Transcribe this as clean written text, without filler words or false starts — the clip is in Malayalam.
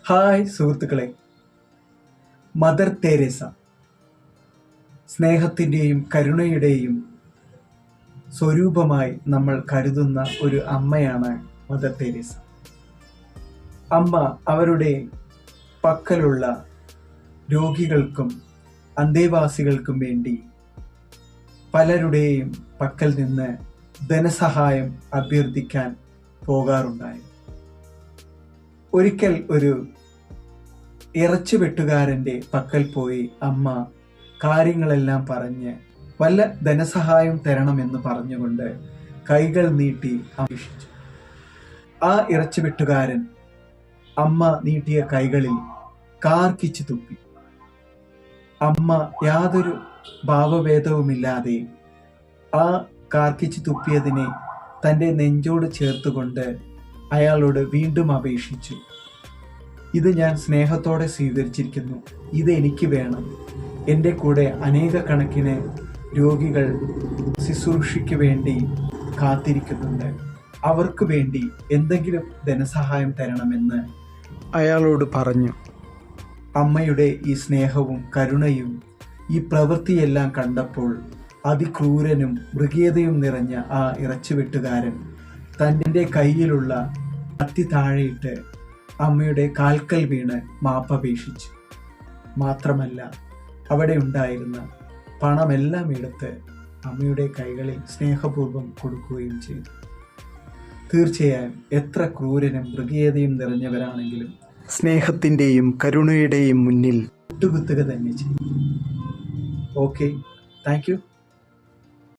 ഹായ് സുഹൃത്തുക്കളെ, മദർ തെരേസ സ്നേഹത്തിൻ്റെയും കരുണയുടെയും സ്വരൂപമായി നമ്മൾ കരുതുന്ന ഒരു അമ്മയാണ് മദർ തെരേസ. അമ്മ അവരുടെ പക്കലുള്ള രോഗികൾക്കും അന്തേവാസികൾക്കും വേണ്ടി പലരുടെയും പക്കൽ നിന്ന് ധനസഹായം അഭ്യർത്ഥിക്കാൻ പോകാറുണ്ടായി. ഒരിക്കൽ ഒരു ഇറച്ചി വെട്ടുകാരൻ്റെ പക്കൽ പോയി അമ്മ കാര്യങ്ങളെല്ലാം പറഞ്ഞ് വല്ല ധനസഹായം തരണമെന്ന് പറഞ്ഞുകൊണ്ട് കൈകൾ നീട്ടി അപേക്ഷിച്ചു. ആ ഇറച്ചി വെട്ടുകാരൻ അമ്മ നീട്ടിയ കൈകളിൽ കാർക്കിച്ചു തുപ്പി. അമ്മ യാതൊരു ഭാവഭേദവുമില്ലാതെ ആ കാർക്കിച്ചു തുപ്പിയതിനെ തൻ്റെ നെഞ്ചോട് ചേർത്തുകൊണ്ട് അയാളോട് വീണ്ടും അപേക്ഷിച്ചു, ഇത് ഞാൻ സ്നേഹത്തോടെ സ്വീകരിച്ചിരിക്കുന്നു, ഇത് എനിക്ക് വേണം. എൻ്റെ കൂടെ അനേക കണക്കിന് രോഗികൾ ശുശ്രൂഷയ്ക്ക് വേണ്ടി കാത്തിരിക്കുന്നുണ്ട്, അവർക്ക് വേണ്ടി എന്തെങ്കിലും ധനസഹായം തരണമെന്ന് അയാളോട് പറഞ്ഞു. അമ്മയുടെ ഈ സ്നേഹവും കരുണയും ഈ പ്രവൃത്തിയെല്ലാം കണ്ടപ്പോൾ അതിക്രൂരനും മൃഗീയതയും നിറഞ്ഞ ആ ഇറച്ചിവെട്ടുകാരൻ തൻ്റെ കയ്യിലുള്ള കത്തി താഴെയിട്ട് അമ്മയുടെ കാൽക്കൽ വീണ് മാപ്പപേക്ഷിച്ചു. മാത്രമല്ല, അവിടെ ഉണ്ടായിരുന്ന പണമെല്ലാം എടുത്ത് അമ്മയുടെ കൈകളിൽ സ്നേഹപൂർവ്വം കൊടുക്കുകയും ചെയ്തു. തീർച്ചയായും എത്ര ക്രൂരനും മൃഗീയതയും നിറഞ്ഞവരാണെങ്കിലും സ്നേഹത്തിൻ്റെയും കരുണയുടെയും മുന്നിൽ മുട്ടുകുത്തുക തന്നെ ചെയ്യും. Okay, thank you.